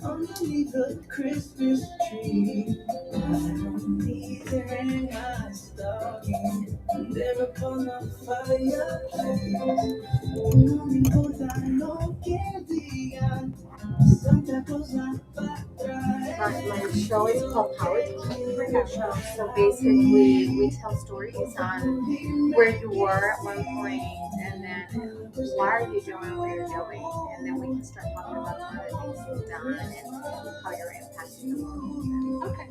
underneath the Christmas tree. I'm teasing my stocking there upon the fireplace. No me importa lo que digan, Santa Cosa va a traer. My show is called Power Talk. So basically, we tell stories on where you were at one point, and then why are you doing what you're doing, and then we can start talking about some of the things you've done and how you're impacting the world. Okay.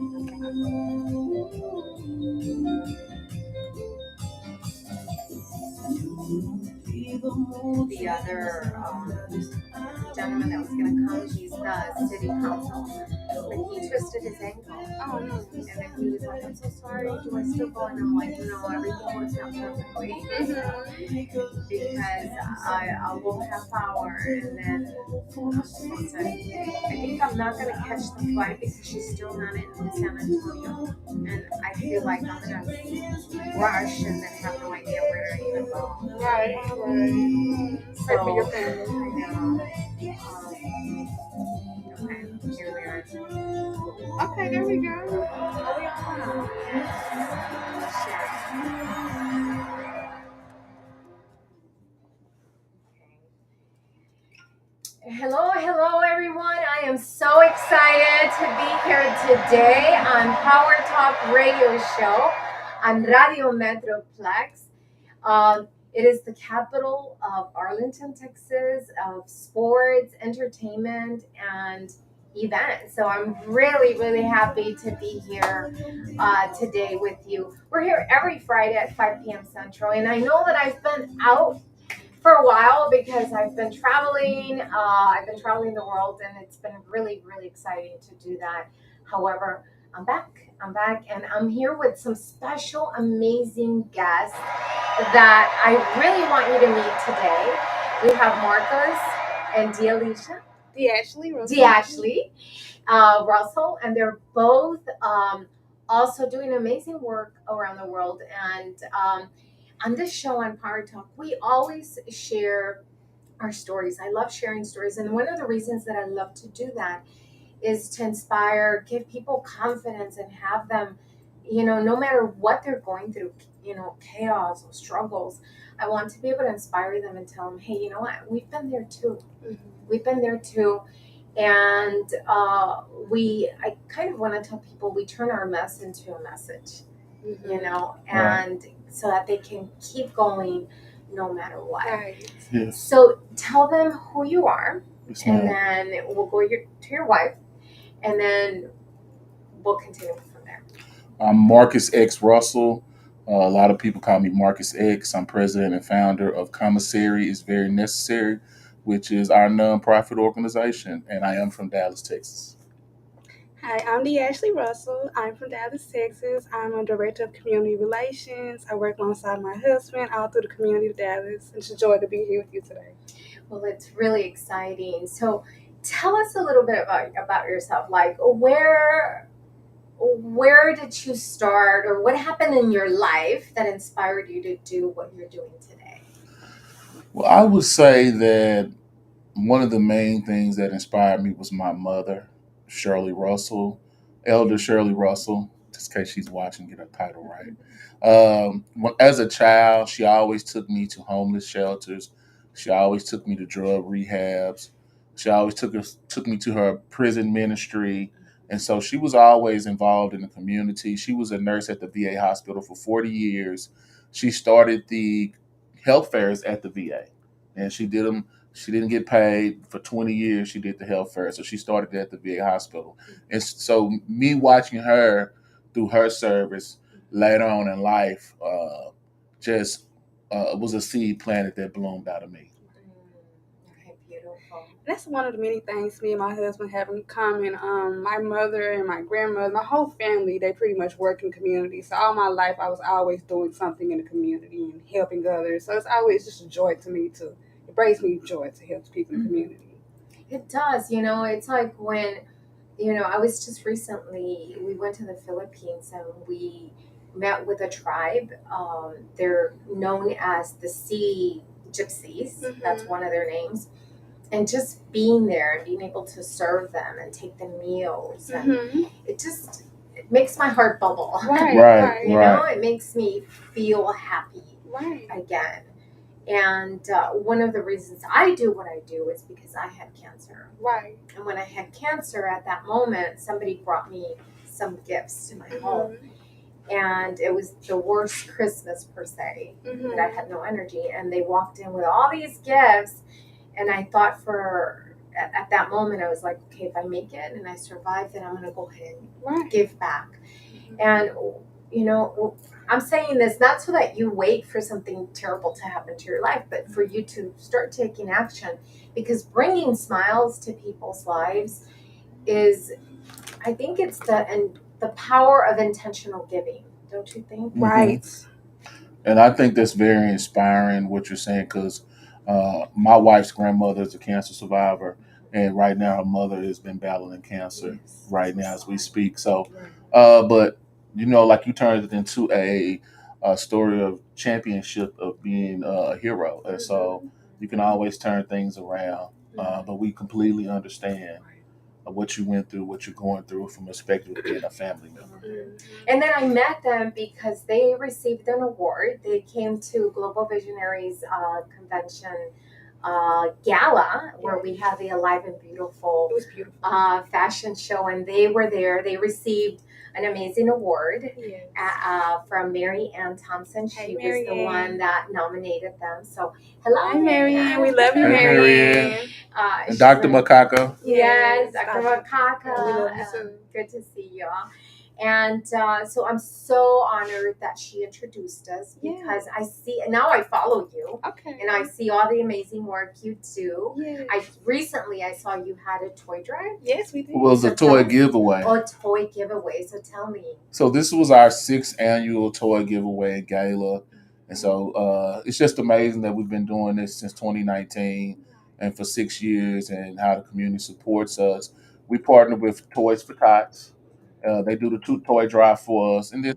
The other gentleman that was going to come, he's the city council, but he twisted his ankle. Oh no. And then he was like, I'm so sorry, do I still go? And I'm like, no, everything works out perfectly. Because I will have power, and then I'm supposed to, I think I'm not going to catch the flight because she's still not in San Antonio. And I feel like I'm going to rush and then have no idea where to even go. Right. Pray for your family. I know. Okay, here we are. Okay, there we go. Oh, we are. Hello everyone. I am so excited to be here today on Power Talk Radio Show on Radio Metroplex. It is the capital of Arlington, Texas, of sports, entertainment, and events. So I'm really happy to be here today with you. We're here every Friday at 5 p.m. Central, and I know that I've been out for a while because I've been traveling. I've been traveling the world, and it's been really exciting to do that. However, I'm back, and I'm here with some special, amazing guests that I really want you to meet today. We have Marcos and Ashley Russell, and they're both also doing amazing work around the world. And on this show on Power Talk, we always share our stories. I love sharing stories, and one of the reasons that I love to do that is to inspire, give people confidence, and have them, no matter what they're going through, chaos or struggles, I want to be able to inspire them and tell them, hey, you know what, we've been there too. We've been there too. And I kind of want to tell people we turn our mess into a message, and so that they can keep going no matter what. Right. Yes. So tell them who you are, Yes, and ma'am. then we'll go to your wife, and then we'll continue from there. I'm Marcus X. Russell. A lot of people call me Marcus X. I'm president and founder of Commissary is Very Necessary, which is our nonprofit organization, and I am from Dallas, Texas. Hi, I'm Ashley Russell. I'm from Dallas, Texas. I'm a director of community relations. I work alongside my husband all through the community of Dallas. It's a joy to be here with you today. Well, it's really exciting. So tell us a little bit about yourself. Like, where did you start, or what happened in your life that inspired you to do what you're doing today? Well, I would say that one of the main things that inspired me was my mother, Shirley Russell, Elder Shirley Russell, just in case she's watching, get her title right. As a child, she always took me to homeless shelters. She always took me to drug rehabs. She always took me to her prison ministry. And so she was always involved in the community. She was a nurse at the VA hospital for 40 years. She started the health fairs at the VA, and she did them. She didn't get paid for 20 years. She did the health fair. So she started at the VA hospital. And so me watching her through her service later on in life just was a seed planted that bloomed out of me. Okay, beautiful. That's one of the many things me and my husband have in common. My mother and my grandmother, my whole family, they pretty much work in the community. So all my life, I was always doing something in the community and helping others. So it's always just a joy to me it brings me joy to help people in the community. It does. It's like when, I was just recently, we went to the Philippines and we met with a tribe. They're known as the Sea Gypsies. That's one of their names. and just being there and being able to serve them and take them meals, and it makes my heart bubble. Right. You know, it makes me feel happy Right. again. And one of the reasons I do what I do is because I had cancer. Right. And when I had cancer, at that moment, somebody brought me some gifts to my home. And it was the worst Christmas per se, that I had no energy. And they walked in with all these gifts. And I thought at that moment, I was like, okay, if I make it and I survive, then I'm going to go ahead and give back. And, you know, I'm saying this not so that you wait for something terrible to happen to your life, but for you to start taking action, because bringing smiles to people's lives is, I think it's the power of intentional giving, don't you think? Right. And I think that's very inspiring what you're saying, because my wife's grandmother is a cancer survivor, and right now her mother has been battling cancer right now as we speak. So, but you know, like you turned it into a story of championship of being a hero, and so you can always turn things around. But we completely understand what you went through, what you're going through from the perspective of being a family member. And then I met them because they received an award. They came to Global Visionaries Convention gala, where we had the Alive and Beautiful, fashion show, and they were there. They received an amazing award from Mary Ann Thompson. She was the one that nominated them. So hello, Mary Ann. We love you, Mary Ann. And Dr. Makaka. Yes, Dr. We love you Makaka. too. Good to see y'all. And so I'm so honored that she introduced us, because I see, and now I follow you. Okay. And I see all the amazing work you do. Yes. Recently I saw you had a toy drive. Yes, we did. It was a toy giveaway. Oh, a toy giveaway. So tell me. So this was our 6th annual toy giveaway gala. And so it's just amazing that we've been doing this since 2019 and for 6 years, and how the community supports us. We partner with Toys for Tots. They do the toy drive for us, and then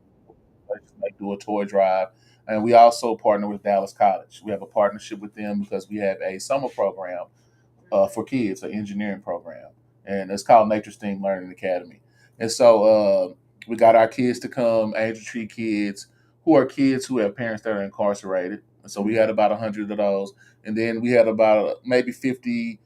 they do a toy drive. And we also partner with Dallas College. We have a partnership with them because we have a summer program for kids, an engineering program, and it's called Nature STEAM Learning Academy. And so we got our kids to come, Angel Tree kids, kids who have parents that are incarcerated. And so we had about 100 of those, and then we had about maybe 50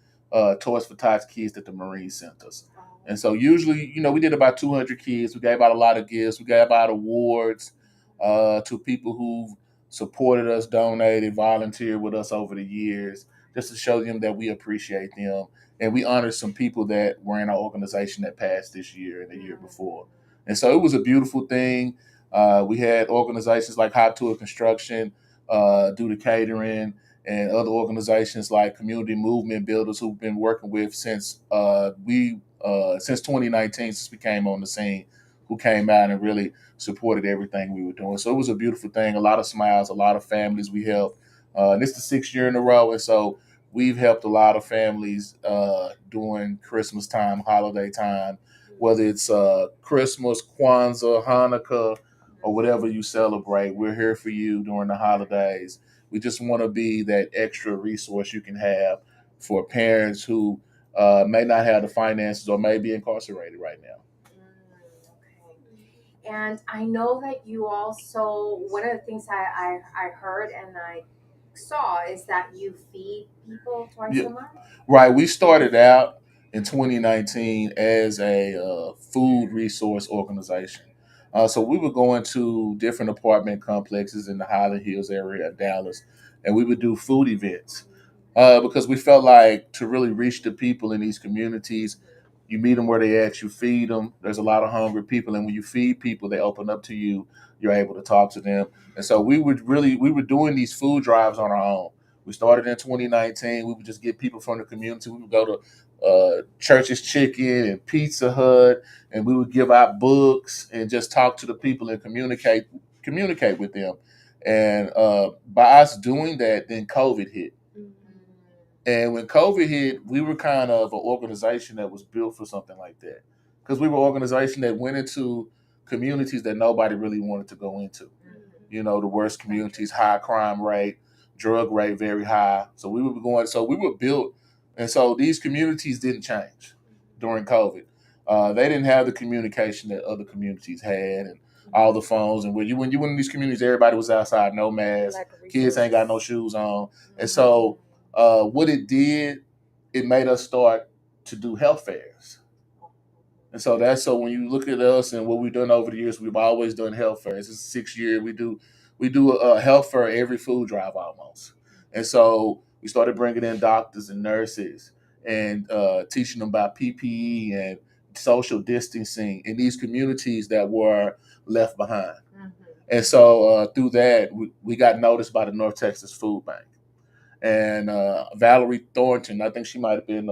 Toys for Tots kids at the Marine Centers. And so usually, you know, we did about 200 kids. We gave out a lot of gifts. We gave out awards to people who supported us, donated, volunteered with us over the years, just to show them that we appreciate them. And we honored some people that were in our organization that passed this year and the year before. And so it was a beautiful thing. We had organizations like Hot Tour Construction do the catering, and other organizations like Community Movement Builders who've been working with since 2019, since we came on the scene, who came out and really supported everything we were doing. So it was a beautiful thing. A lot of smiles, a lot of families we helped. And it's the 6th year in a row, and so we've helped a lot of families during Christmas time, holiday time, whether it's Christmas, Kwanzaa, Hanukkah, or whatever you celebrate. We're here for you during the holidays. We just want to be that extra resource you can have for parents who may not have the finances or may be incarcerated right now. Okay. And I know that you also, one of the things I heard and I saw is that you feed people twice a month. Right. We started out in 2019 as a food resource organization. So we would go into different apartment complexes in the Highland Hills area of Dallas, and we would do food events because we felt like to really reach the people in these communities, you meet them where they at, you feed them. There's a lot of hungry people, and when you feed people, they open up to you. You're able to talk to them, and so we were doing these food drives on our own. We started in 2019. We would just get people from the community. We would go to Church's Chicken and Pizza Hut, and we would give out books and just talk to the people and communicate with them. And by us doing that, then COVID hit. And when COVID hit, we were kind of an organization that was built for something like that, because we were an organization that went into communities that nobody really wanted to go into. You know, the worst communities, high crime rate, drug rate very high. So we were built And so these communities didn't change during COVID. They didn't have the communication that other communities had, and all the phones. And when you went in these communities, everybody was outside, no mask. Kids ain't got no shoes on. And so what it did, it made us start to do health fairs. And so when you look at us and what we've done over the years, we've always done health fairs. This is the 6th year we do a health fair every food drive almost. And so we started bringing in doctors and nurses and teaching them about PPE and social distancing in these communities that were left behind. And so through that, we got noticed by the North Texas Food Bank. And Valerie Thornton, I think she might have been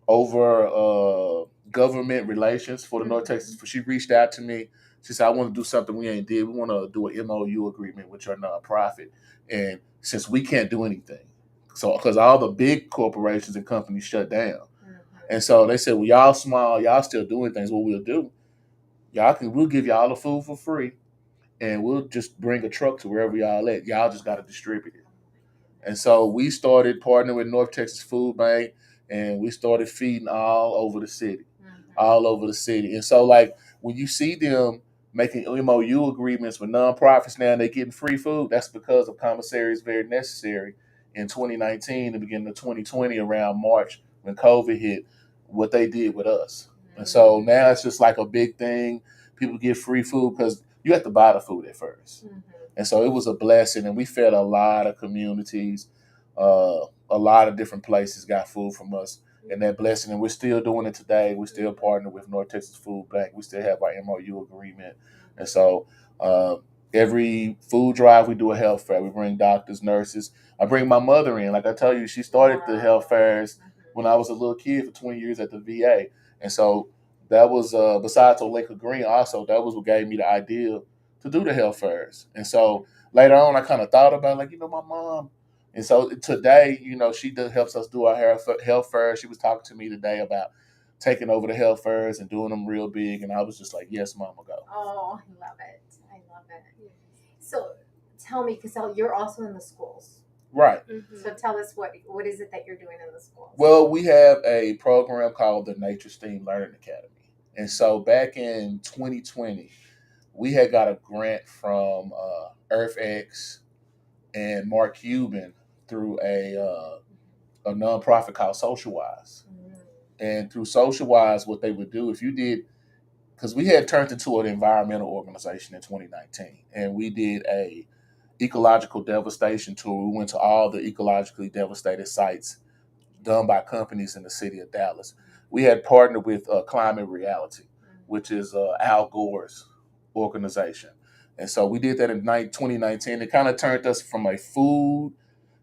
over government relations for the North Texas. She reached out to me. She said, I want to do something we ain't did. We want to do an MOU agreement with your nonprofit. And since we can't do anything, so because all the big corporations and companies shut down. And so they said, well, y'all small, y'all still doing things. What we'll do, we'll give y'all the food for free, and we'll just bring a truck to wherever y'all at. Y'all just got to distribute it. And so we started partnering with North Texas Food Bank, and we started feeding all over the city, all over the city. And so, like, when you see them making MOU agreements with nonprofits now and they're getting free food, that's because of commissary is very necessary in 2019, the beginning of 2020, around March when COVID hit, what they did with us. And so now it's just like a big thing. People get free food because you have to buy the food at first. And so it was a blessing, and we fed a lot of communities. A lot of different places got food from us, and that blessing. And we're still doing it today. We still partner with North Texas Food Bank. We still have our MOU agreement. And so every food drive, we do a health fair. We bring doctors, nurses. I bring my mother in. Like I tell you, she started the health fairs when I was a little kid for 20 years at the VA. And so that was, besides Oleka Green, also, that was what gave me the idea to do the health fairs. And so later on, I kind of thought about, like, my mom. And so today, she helps us do our health fairs. She was talking to me today about taking over the health fairs and doing them real big. And I was just like, yes, Mama, go. Oh, I love it. I love it. So tell me, because you're also in the schools. Right. So tell us what is it that you're doing in the schools? Well, we have a program called the Nature STEAM Learning Academy. And so back in 2020, we had got a grant from EarthX and Mark Cuban through a nonprofit called SocialWise. And through SocialWise, what they would do, if you did, because we had turned into an environmental organization in 2019, and we did a ecological devastation tour. We went to all the ecologically devastated sites done by companies in the city of Dallas. We had partnered with Climate Reality, which is Al Gore's organization. And so we did that in 2019. It kind of turned us from a food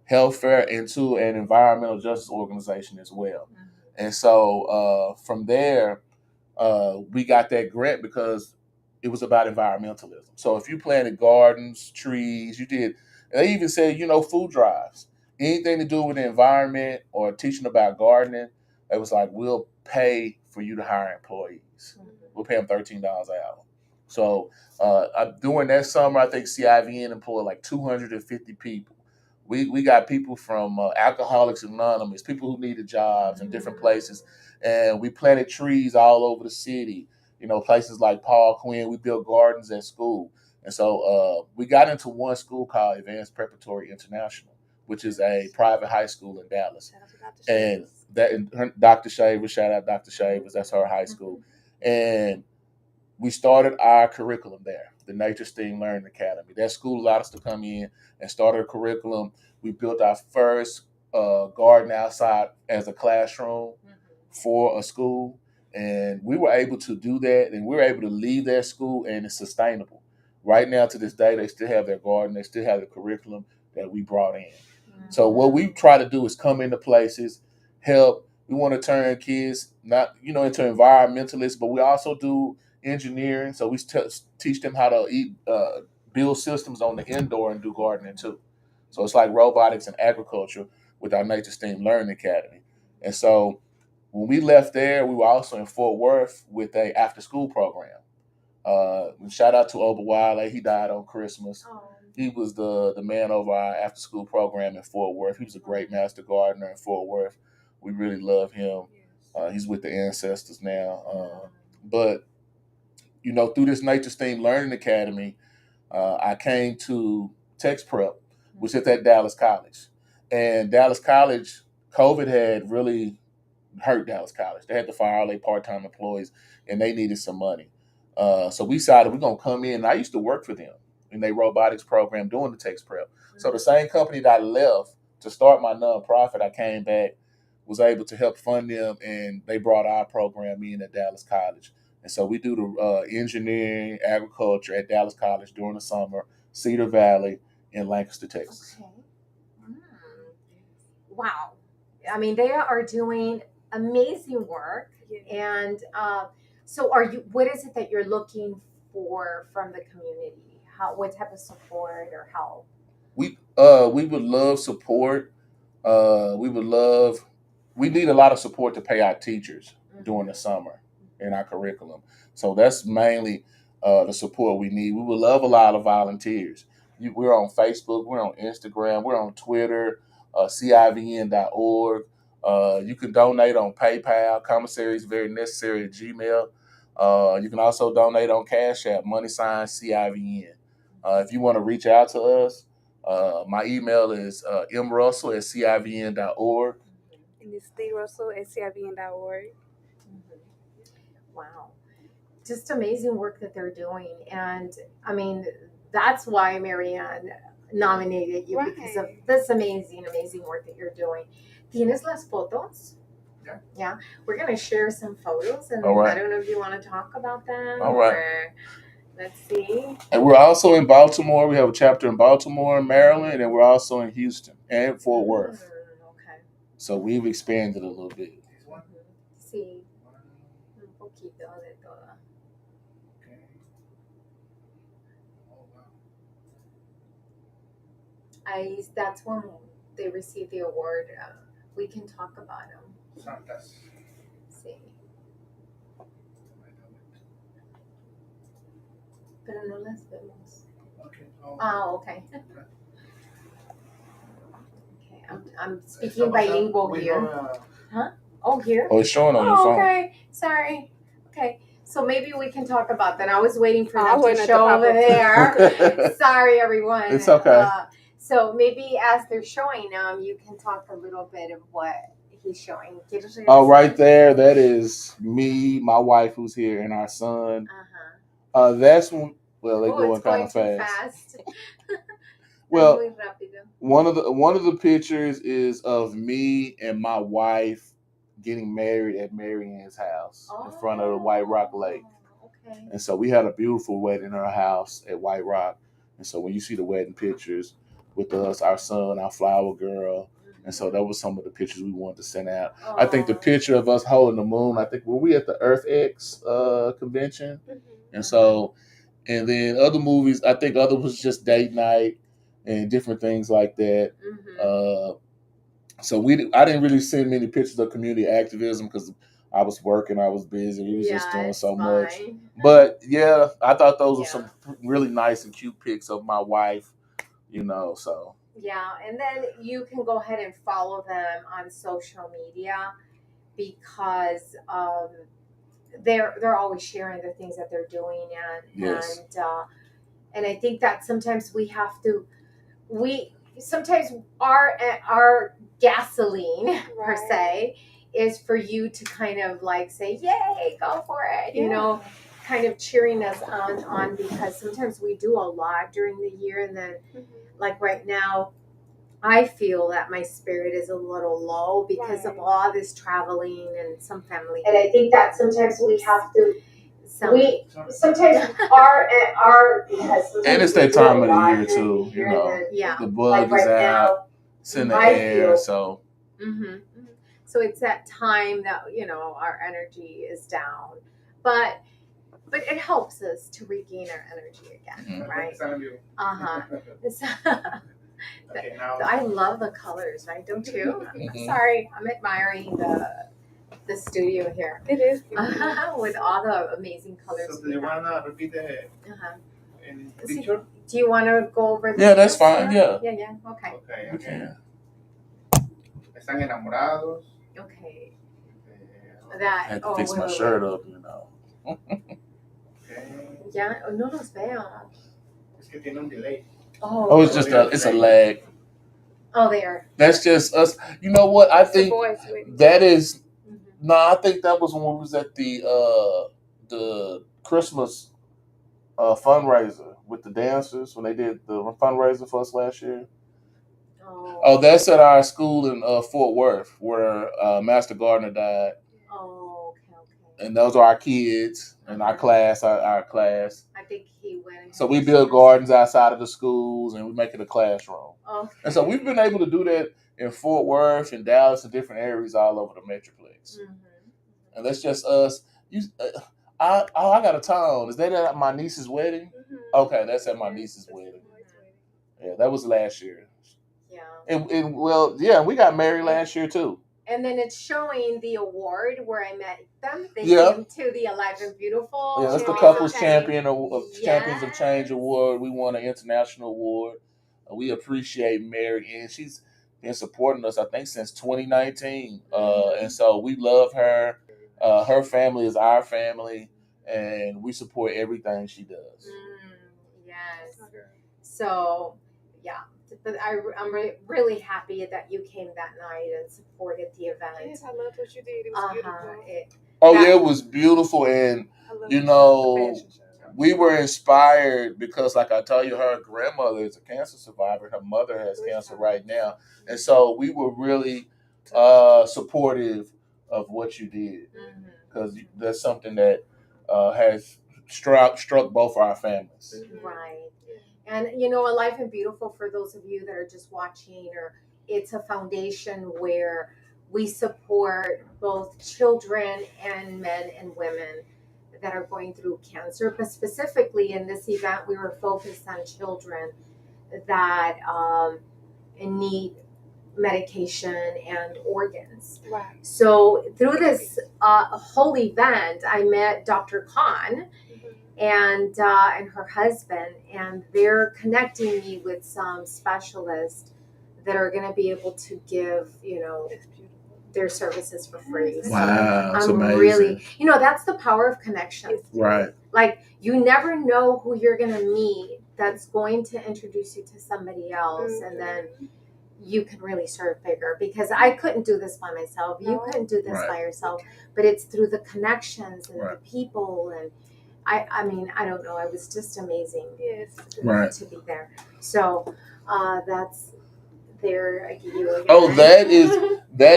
health fair into an environmental justice organization as well. And so from there, we got that grant because it was about environmentalism. So if you planted gardens, trees, they even said, food drives, anything to do with the environment or teaching about gardening, it was like, we'll pay for you to hire employees. We'll pay them $13 an hour. So during that summer, I think CIVN employed like 250 people. We got people from Alcoholics Anonymous, people who needed jobs in different places. And we planted trees all over the city, places like Paul Quinn. We built gardens at school. And so we got into one school called Advanced Preparatory International, which is a private high school in Dallas. And Dr. Shavers, shout out Dr. Shavers, that's her high school. And we started our curriculum there, the Nature STEAM Learning Academy. That school allowed us to come in and start our curriculum. We built our first garden outside as a classroom for a school. And we were able to do that, and we were able to leave that school, and it's sustainable. Right now, to this day, they still have their garden. They still have the curriculum that we brought in. So what we try to do is come into places, help. We want to turn kids not, into environmentalists, but we also do engineering. So we teach them how to build systems on the indoor and do gardening too. So it's like robotics and agriculture with our Nature STEAM Learning Academy. And so when we left there, we were also in Fort Worth with a after-school program. Shout out to Obawale. He died on Christmas. He was the man over our after-school program in Fort Worth. He was a great master gardener in Fort Worth. We really love him. He's with the ancestors now. But, through this Nature STEAM Learning Academy, I came to Text Prep, which is at Dallas College. And Dallas College, COVID had really hurt Dallas College. They had to fire all their part-time employees, and they needed some money. So we decided we're going to come in. And I used to work for them in their robotics program doing the Text Prep. So the same company that I left to start my nonprofit, I came back, was able to help fund them, and they brought our program in at Dallas College. And so we do the engineering, agriculture at Dallas College during the summer, Cedar Valley, in Lancaster, Texas. Okay. Wow. I mean, they are doing amazing work. And so what is it that you're looking for from the community? What type of support or help? We would love support. We need a lot of support to pay our teachers during the summer in our curriculum. So that's mainly the support we need. We would love a lot of volunteers. We're on Facebook, we're on Instagram, we're on Twitter, CIVN.org. You can donate on PayPal. Commissary is very necessary at Gmail. You can also donate on Cash App, $CIVN. If you want to reach out to us, my email is mrussell@civn.org. And it's drussell@civn.org. Wow. Just amazing work that they're doing. And I mean, that's why Marianne nominated you, because of this amazing work that you're doing. ¿Tienes las fotos? Yeah. We're going to share some photos, and I don't know if you want to talk about them. All right. Or, let's see. And we're also in Baltimore. We have a chapter in Baltimore, Maryland, and we're also in Houston and Fort Worth. Okay. So we've expanded a little bit. Sí. Un poquito de todo. That's when they received the award. We can talk about them. Santas. Sí. Pero no las vemos. Okay. Okay. Okay, I'm speaking bilingual here. Huh? Oh, here? Oh, it's showing on your phone. Okay. Sorry. Okay. So maybe we can talk about that. I was waiting for them to waiting show at over the there. Sorry, everyone. It's okay. So maybe as they're showing them, you can talk a little bit of what he's showing. Oh, right there. That is me, my wife who's here, and our son. That's when, well, they're going kind of fast. Well, one of the pictures is of me and my wife getting married at Marianne's house in front of the White Rock Lake. Okay. And so we had a beautiful wedding in our house at White Rock. And so when you see the wedding pictures with us, our son, our flower girl, and so that was some of the pictures we wanted to send out. I think the picture of us holding the moon, were we at the Earth X convention? And so, and then other movies, I think other was just date night and different things like that. So I didn't really send many pictures of community activism because I was working, I was busy, we was just doing so much. But yeah, I thought those were some really nice and cute pics of my wife, so. Yeah, and then you can go ahead and follow them on social media because they're always sharing the things that they're doing, and I think that sometimes sometimes our gasoline per se is for you to kind of like say, yay, go for it, kind of cheering us on because sometimes we do a lot during the year, and then like right now I feel that my spirit is a little low because of all this traveling and some family. And I think that sometimes we have to. Sometimes our because and it's that time of the year too. The bug is out, it's in the air, so. So it's that time that our energy is down, but it helps us to regain our energy again, right? Okay, now. I love the colors, right? Don't you? Sorry, I'm admiring the studio here. It is with all the amazing colors. So do you wanna repeat the picture? Do you want to go over? Yeah, that's fine. Yeah. Yeah. Okay. Okay. Están enamorados. Okay. I That. had to Oh, fix wait, my wait, shirt wait. up, you know. Ya, no los veo. Es que tiene un delay. Oh, it's just it's a lag. Oh, there. That's just us. You know what? I It's the think voice with that is Mhm. no. I think that was when we was at the Christmas fundraiser with the dancers when they did the fundraiser for us last year. Oh, that's at our school in Fort Worth where Master Gardner died. Oh, okay. And those are our kids and our Uh-huh. class, our class. I think he went. and So had we his build dance. gardens outside of the schools and we make it a classroom. Okay. And so we've been able to do that in Fort Worth and Dallas and different areas all over the Metroplex. Mhm. And that's just us. I got a tone. Is that at my niece's wedding? Okay, that's at my niece's wedding. Yeah, that was last year. Yeah. And well, yeah, we got married last year too. And then it's showing the award where I met them. They Yeah. came to the Alive and Beautiful. Yeah, that's the Champions Couples of Change. Champions of Change Yes. Award. We won an international award. We appreciate Mary, and she's been supporting us, I think, since 2019. And so we love her. Her family is our family, and we support everything she does. Yes. So, yeah. But I'm really happy that you came that night and supported the event. Yes, I loved what you did. It was beautiful. Yeah, it was beautiful, and you know, we were inspired because, like I tell you, her grandmother is a cancer survivor. Her mother has cancer right now, and so we were really supportive of what you did because that's something that has struck both our families. Right. And you know, Alive and Beautiful, for those of you that are just watching, or it's a foundation where we support both children and men and women that are going through cancer. But specifically in this event, we were focused on children that need medication and organs. Right. So through this whole event, I met Dr. Khan and her husband, and they're connecting me with some specialists that are going to be able to give, you know, their services for free. Wow, that's I'm amazing. really, you know, that's the power of connection. Right. Like, you never know who you're going to meet that's going to introduce you to somebody else, and then you can really serve bigger, because I couldn't do this by myself. You couldn't do this by yourself, but it's through the connections and the people. And I mean, I don't know. It was just amazing to be there. So that's there. I give you again. Oh, that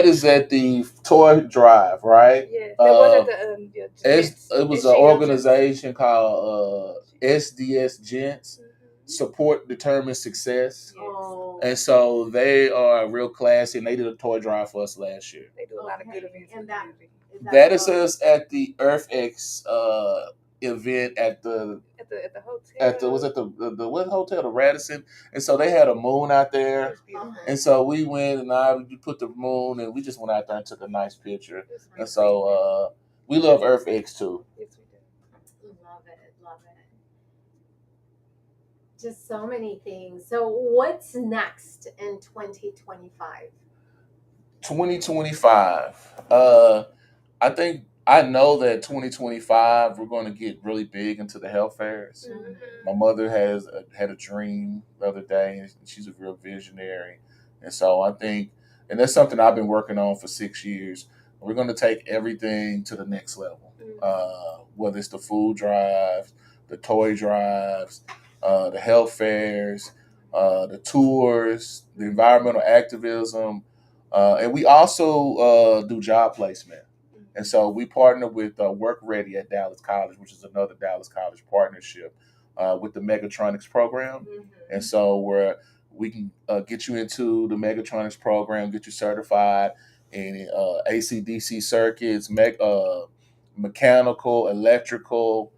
is at the toy drive, right? Yeah, that was at the it was an organization called SDS Gents. Support Determines Success. Oh. And so they are real classy, and they did a toy drive for us last year. They do a lot of good events. And that is us at the EarthX event at the hotel. Was it the what hotel? The Radisson. And so they had a moon out there, and so we went and we put the moon, and we just went out there and took a nice picture. And so we love EarthX too. Yes, we do. Love it. Just so many things. So what's next in 2025? 2025. I know that 2025 we're going to get really big into the health fairs. My mother had a dream the other day, and she's a real visionary. And so I think, and that's something I've been working on for 6 years. We're going to take everything to the next level, whether it's the food drives, the toy drives, the health fairs, the tours, the environmental activism, and we also do job placement. And so we partner with Work Ready at Dallas College, which is another Dallas College partnership with the Megatronics program. And so we can get you into the Megatronics program, get you certified in AC/DC circuits, mechanical, electrical,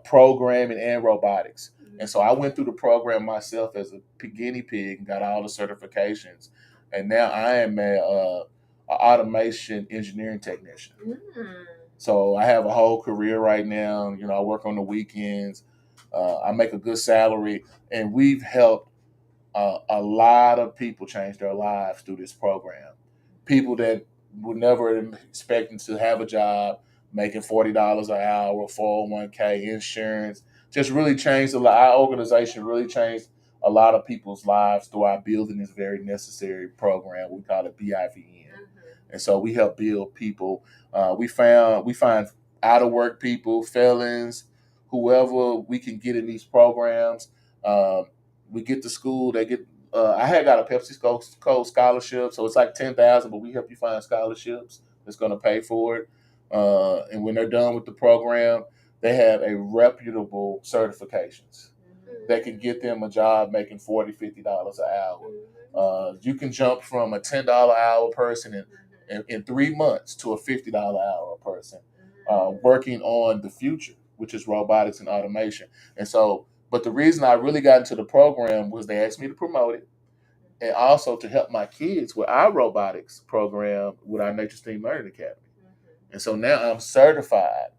programming, and robotics. And so I went through the program myself as a guinea pig and got all the certifications. And now I am an automation engineering technician. So I have a whole career right now. You know, I work on the weekends. I make a good salary, and we've helped a lot of people change their lives through this program. People that were never expecting to have a job, making $40 an hour, 401k, insurance. Just really changed a lot. Our organization really changed a lot of people's lives through our building this very necessary program. We call it BIVN. And so we help build people. We find out of work people, felons, whoever we can get in these programs. We get to school. They get. I had got a Pepsi Code scholarship, so it's like 10,000, but we help you find scholarships that's going to pay for it. And when they're done with the program, they have a reputable certifications that can get them a job making $40, $50 an hour. You can jump from a $10 an hour person in 3 months to a $50 an hour person working on the future, which is robotics and automation. And so, but the reason I really got into the program was they asked me to promote it and also to help my kids with our robotics program with our Nature STEAM Learning Academy. And so now I'm certified.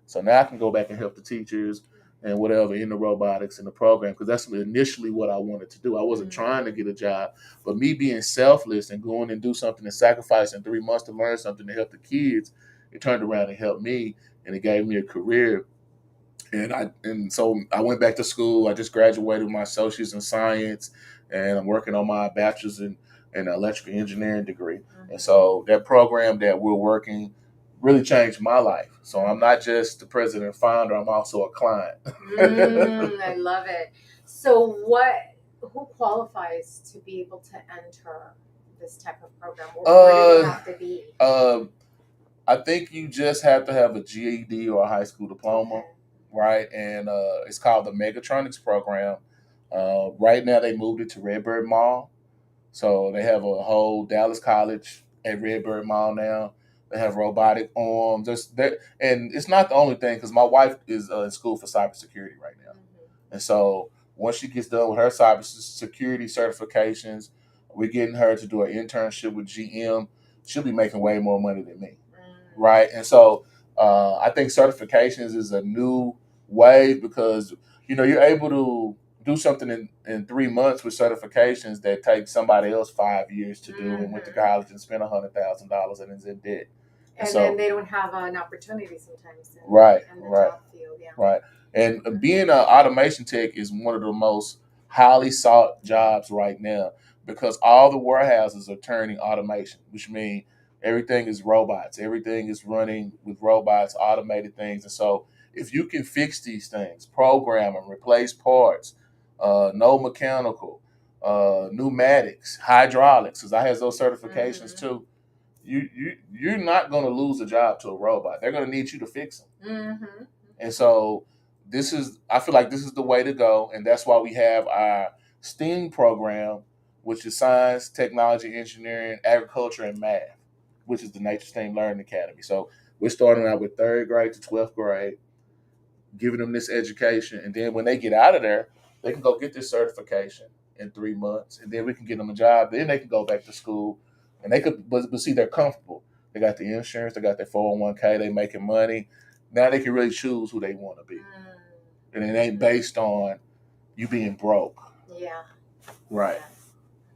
So now I can go back and help the teachers and whatever in the robotics in the program, because that's initially what I wanted to do. I wasn't trying to get a job, but me being selfless and going and do something and sacrificing 3 months to learn something to help the kids, it turned around and helped me, and it gave me a career. And so I went back to school. I just graduated with my associates in science, and I'm working on my bachelor's in electrical engineering degree. And so that program that we're working really changed my life. So I'm not just the president and founder, I'm also a client. I love it. So who qualifies to be able to enter this type of program? Where do they have to be? I think you just have to have a GED or a high school diploma, right? And it's called the Megatronics program. Right now they moved it to Redbird Mall. So they have a whole Dallas College at Redbird Mall now. They have robotic arms. And it's not the only thing, because my wife is in school for cybersecurity right now. And so once she gets done with her cybersecurity certifications, we're getting her to do an internship with GM. She'll be making way more money than me, right? And so I think certifications is a new way, because you're able to do something in 3 months with certifications that take somebody else 5 years to do, and went to college and spent $100,000 and is in debt. And so, then they don't have an opportunity sometimes in the job field. Yeah. Right. And being an automation tech is one of the most highly sought jobs right now, because all the warehouses are turning automation, which means everything is robots. Everything is running with robots, automated things. And so if you can fix these things, program them, replace parts, no mechanical, pneumatics, hydraulics, because I have those certifications too, you're not going to lose a job to a robot. They're going to need you to fix them. And so I feel like this is the way to go. And that's why we have our STEAM program, which is science, technology, engineering, agriculture, and math, which is the Nature STEAM Learning Academy. So we're starting out with 3rd grade to 12th grade, giving them this education. And then when they get out of there, they can go get this certification in 3 months. And then we can get them a job. Then they can go back to school. And they could, but see, they're comfortable. They got the insurance, they got their 401k, they making money. Now they can really choose who they want to be. And it ain't based on you being broke. Yeah. Right.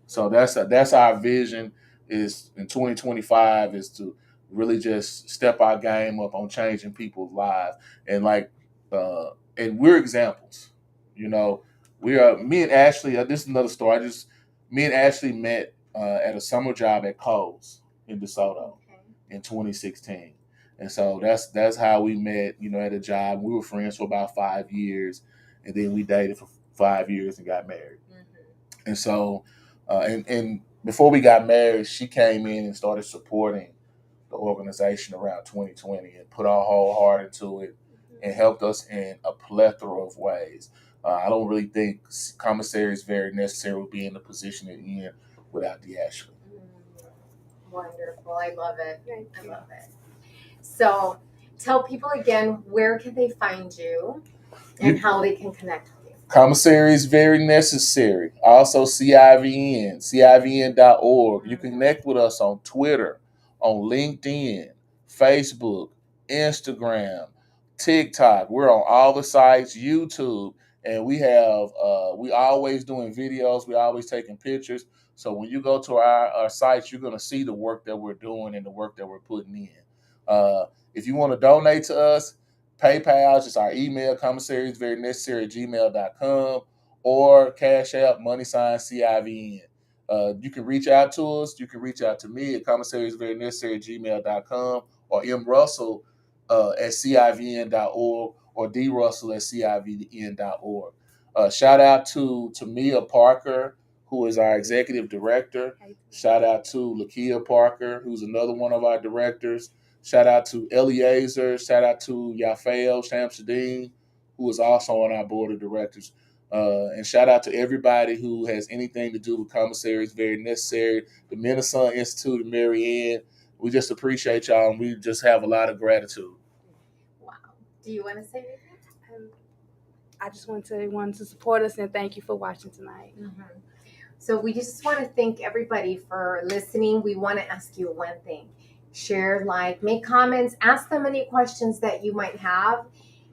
So that's our vision, is in 2025 is to really just step our game up on changing people's lives. And and we're examples. Me and Ashley, this is another story. Me and Ashley met at a summer job at Kohl's in DeSoto in 2016. And so that's how we met, at a job. We were friends for about 5 years, and then we dated for 5 years and got married. And so, and before we got married, she came in and started supporting the organization around 2020 and put our whole heart into it and helped us in a plethora of ways. I don't really think commissary is very necessary to be in the position that you're in without the Ashley. Wonderful. I love it. I love it. So tell people again, where can they find you and how they can connect with you? Commissary is very necessary. Also CIVN.org. You can connect with us on Twitter, on LinkedIn, Facebook, Instagram, TikTok. We're on all the sites, YouTube, and we always doing videos. We always taking pictures. So when you go to our sites, you're going to see the work that we're doing and the work that we're putting in. If you want to donate to us, PayPal, just our email, commissariesverynecessary@gmail.com, or Cash App, $CIVN. You can reach out to us. You can reach out to me at commissariesverynecessary@gmail.com, or mrussell at civn.org, or drussell at civn.org. Shout out to Tamia Parker, who is our executive director. Shout out to Lakia Parker, who's another one of our directors. Shout out to Eliezer. Shout out to Yafael Shamsuddin, who is also on our board of directors. And shout out to everybody who has anything to do with Commissaries Very Necessary, the Minnesota Institute of Mary Ann. We just appreciate y'all, and we just have a lot of gratitude. Wow. Do you want to say anything? I just want to support us and thank you for watching tonight. Mm-hmm. So we just want to thank everybody for listening. We want to ask you one thing. Share, like, make comments, ask them any questions that you might have,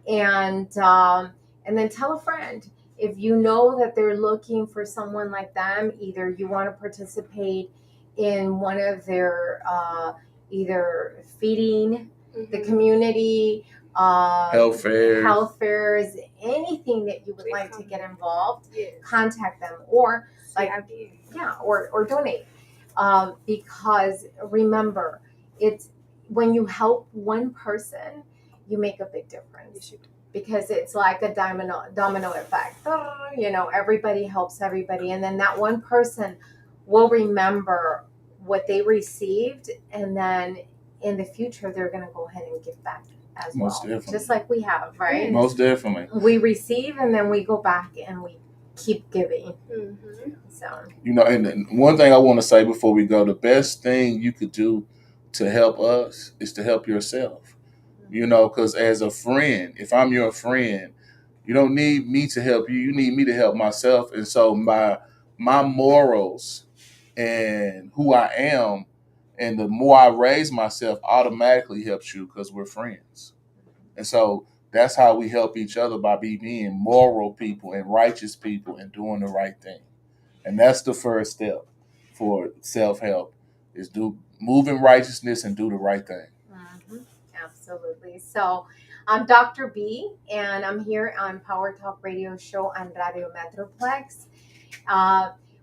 and then tell a friend. If you know that they're looking for someone like them, either you want to participate in one of their either feeding the community, health fairs, anything that you would like to get involved, contact them, or or donate. Because remember, it's when you help one person, you make a big difference. Because it's like a domino effect. You know, everybody helps everybody, and then that one person will remember what they received, and then in the future they're going to go ahead and give back as Most well. definitely. Just like we have, right? Most definitely. We receive, and then we go back and we keep giving. Mm-hmm. So, you know, and one thing I want to say before we go, the best thing you could do to help us is to help yourself. You know, because as a friend, if I'm your friend, you don't need me to help you. You need me to help myself. And so my morals and who I am, and the more I raise myself, automatically helps you, because we're friends. And so that's how we help each other, by being moral people and righteous people and doing the right thing. And that's the first step for self-help, is move in righteousness and do the right thing. mm-hmm. Absolutely. So I'm Dr. B, and I'm here on Power Talk Radio Show on Radio Metroplex.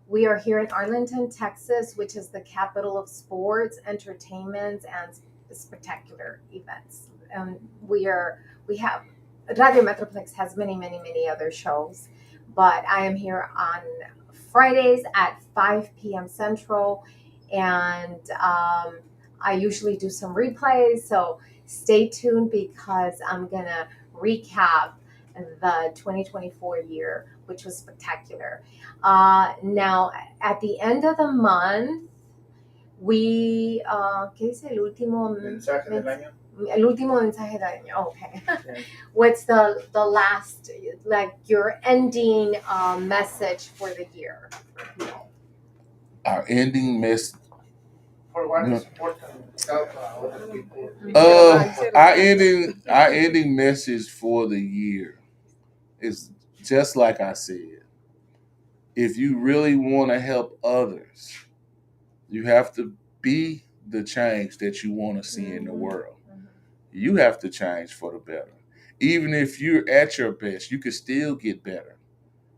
We are here in Arlington, Texas, which is the capital of sports, entertainment, and spectacular events. We have Radio Metroplex has many, many, many other shows, but I am here on Fridays at 5 p.m. Central, and I usually do some replays, so stay tuned, because I'm going to recap the 2024 year, which was spectacular. Now, at the end of the month, we, ¿qué dice el último mensaje del año? El último mensaje del año. Okay. What's the last, like, your ending message for the year? Our ending message. For what is important to help other people. Our ending message for the year is just like I said. If you really want to help others, you have to be the change that you want to see in the world. You have to change for the better. Even if you're at your best, you can still get better.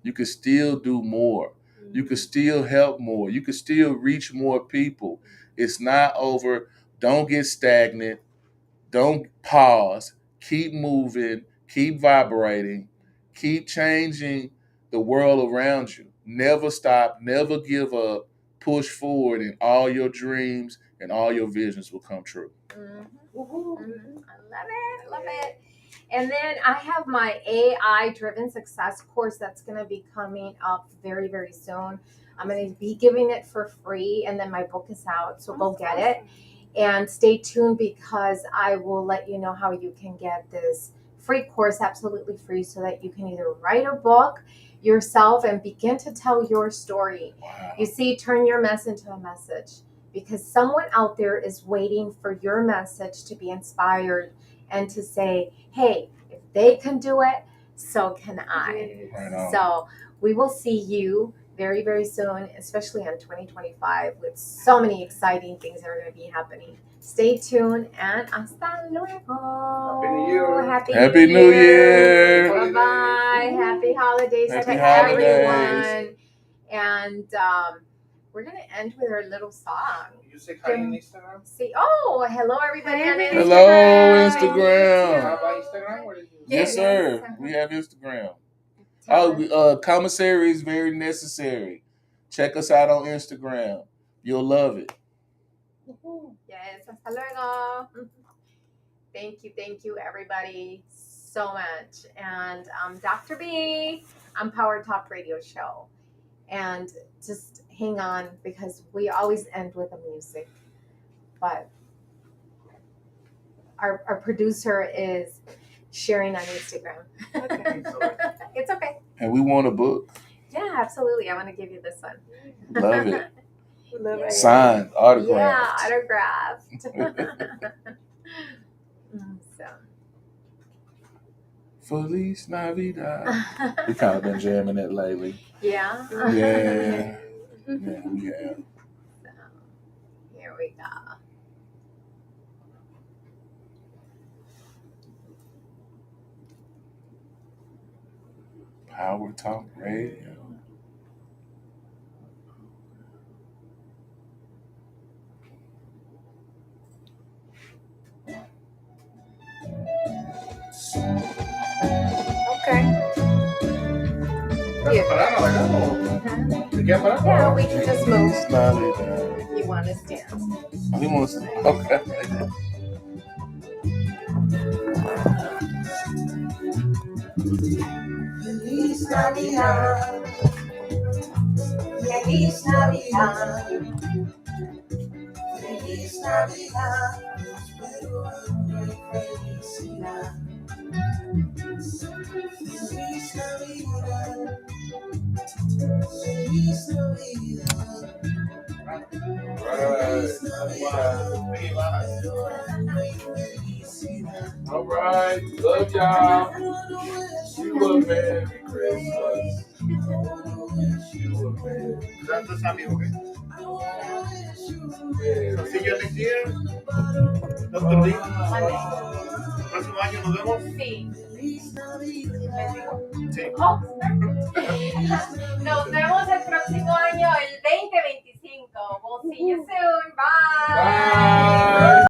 You can still do more. You can still help more. You can still reach more people. It's not over. Don't get stagnant. Don't pause. Keep moving. Keep vibrating. Keep changing the world around you. Never stop. Never give up. Push forward, and all your dreams and all your visions will come true. Mm-hmm. Mm-hmm. I love it. And then I have my AI-driven success course that's going to be coming up very, very soon. I'm going to be giving it for free, and then my book is out, so go get it. And stay tuned, because I will let you know how you can get this free course absolutely free, so that you can either write a book yourself and begin to tell your story. Wow. You see, turn your mess into a message, because someone out there is waiting for your message to be inspired and to say, hey, if they can do it, so can I. Right on. So we will see you very, very soon, especially in 2025, with so many exciting things that are going to be happening. Stay tuned and hasta luego. Happy New Year. Happy New Year. Bye bye. Happy holidays Happy to holidays. everyone. And we're going to end with our little song. You say hi on Instagram? See, oh, hello everybody on Instagram. Hello, Instagram. Have Instagram? Or is it- Yes, sir. We have Instagram. Commissary is very necessary. Check us out on Instagram. You'll love it. Yes, hasta luego. Thank you, everybody, so much. And Dr. B, I'm Power Talk Radio Show. And just hang on, because we always end with the music. But our producer is sharing on Instagram. Okay. It's okay. And we want a book. Yeah, absolutely. I want to give you this one. Love it. We love it. Signed, autographed. Yeah, autographed. So. Feliz Navidad. We kind of been jamming it lately. Yeah. Yeah. Yeah, we have. So, here we go. Power Talk Radio. Okay. ¿Estás parada, verdad? ¿Te quieres parar? Yeah, we can just move Feliz Navidad. if you want to stand. We want to. Okay. Feliz Navidad, Feliz Navidad, Feliz Navidad, espero hambre y felicidad. Feliz Navidad, Feliz Navidad, Feliz Navidad, espero hambre y felicidad. All right. Love y'all. You a Merry Christmas. You a Merry ¿Cuántos amigos? ¿Qué? Merry See you next year. Dr. D. Próximo año nos vemos. Sí. Sí. Oh. Nos vemos el próximo año, el 2025. We'll see you soon. Bye. Bye.